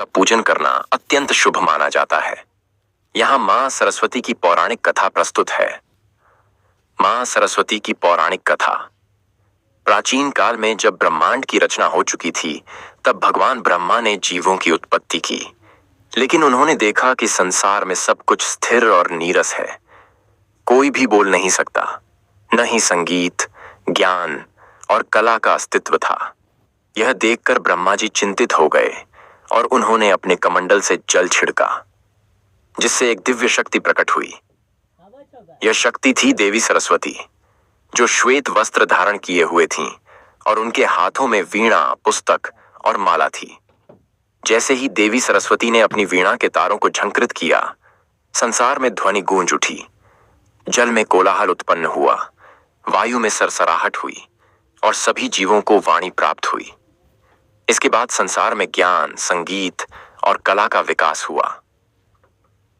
का पूजन करना अत्यंत शुभ माना जाता है। यहाँ मां सरस्वती की पौराणिक कथा प्रस्तुत है। मां सरस्वती की पौराणिक कथा। प्राचीन काल में जब ब्रह्मांड की रचना हो चुकी थी, तब भगवान ब्रह्मा ने जीवों की उत्पत्ति की, लेकिन उन्होंने देखा कि संसार में सब कुछ स्थिर और नीरस है। कोई भी बोल नहीं सकता, न ही संगीत, ज्ञान और कला का अस्तित्व था। यह देखकर ब्रह्मा जी चिंतित हो गए और उन्होंने अपने कमंडल से जल छिड़का, जिससे एक दिव्य शक्ति प्रकट हुई। यह शक्ति थी देवी सरस्वती, जो श्वेत वस्त्र धारण किए हुए थीं और उनके हाथों में वीणा, पुस्तक और माला थी। जैसे ही देवी सरस्वती ने अपनी वीणा के तारों को झंकृत किया, संसार में ध्वनि गूंज उठी। जल में कोलाहल उत्पन्न हुआ, वायु में सरसराहट हुई और सभी जीवों को वाणी प्राप्त हुई। इसके बाद संसार में ज्ञान, संगीत और कला का विकास हुआ।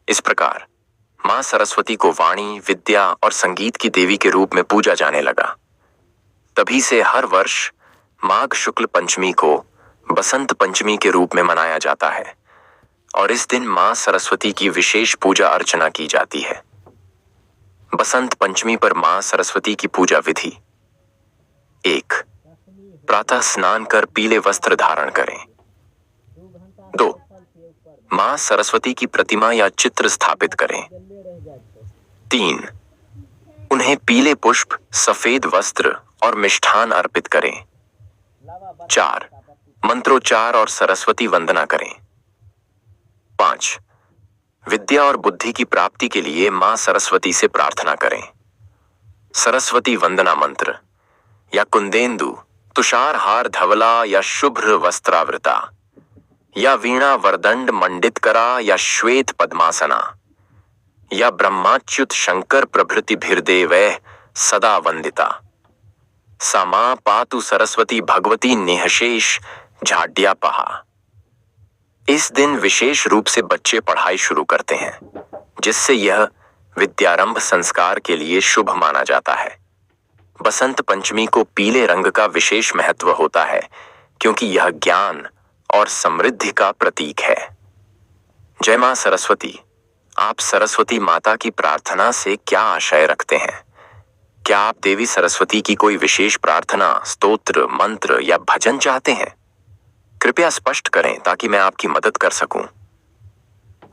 इस प्रकार मां सरस्वती को वाणी, विद्या और संगीत की देवी के रूप में पूजा जाने लगा। तभी से हर वर्ष माघ शुक्ल पंचमी को बसंत पंचमी के रूप में मनाया जाता है और इस दिन मां सरस्वती की विशेष पूजा अर्चना की जाती है। बसंत पंचमी पर मां सरस्वती की पूजा विधि। 1. प्रातः स्नान कर पीले वस्त्र धारण करें। 2. मां सरस्वती की प्रतिमा या चित्र स्थापित करें। 3. उन्हें पीले पुष्प, सफेद वस्त्र और मिष्ठान अर्पित करें। 4. मंत्रोच्चार और सरस्वती वंदना करें। 5. विद्या और बुद्धि की प्राप्ति के लिए मां सरस्वती से प्रार्थना करें। सरस्वती वंदना मंत्र। या कुंदेंदु, तुषार हार धवला या शुभ्र वस्त्रावृता, या वीणा वरदंड मंडित करा या श्वेत पद्मासना, या ब्रह्माच्युत शंकर प्रभृतिभिर्देवैः सदा वंदिता। सा मां पातु सरस्वती भगवती निःशेष झाड्यापहा। इस दिन विशेष रूप से बच्चे पढ़ाई शुरू करते हैं, जिससे यह विद्यारंभ संस्कार के लिए शुभ माना जाता है। बसंत पंचमी को पीले रंग का विशेष महत्व होता है, क्योंकि यह ज्ञान और समृद्धि का प्रतीक है। जय मां सरस्वती। आप सरस्वती माता की प्रार्थना से क्या आशय रखते हैं? क्या आप देवी सरस्वती की कोई विशेष प्रार्थना, स्तोत्र, मंत्र या भजन चाहते हैं? कृपया स्पष्ट करें ताकि मैं आपकी मदद कर सकूं।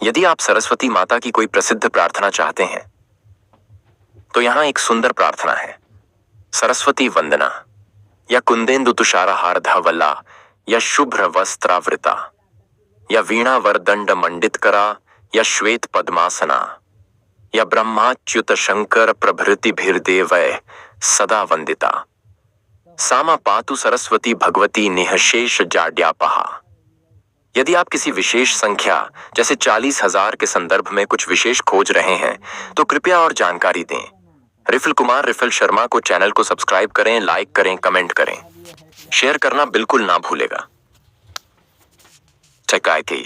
यदि आप सरस्वती माता की कोई प्रसिद्ध प्रार्थना चाहते हैं, तो यहाँ एक सुंदर प्रार्थना है। सरस्वती वंदना। या कुंदेंदु तुषारहार धवला या शुभ्र वस्त्रावृता, या वीणा वरदंड मंडित करा या श्वेत पद्मासना, या ब्रह्माच्युत शंकर प्रभृतिभिर्देवैः सदा वंदिता। सामा पातु सरस्वती भगवती निःशेष जाड्यापहा। यदि आप किसी विशेष संख्या जैसे 40,000 के संदर्भ में कुछ विशेष खोज रहे हैं, तो कृपया और जानकारी दें। रिफिल कुमार रिफिल शर्मा को चैनल को सब्सक्राइब करें, लाइक करें, कमेंट करें, शेयर करना बिल्कुल ना भूलेगा। चकाय के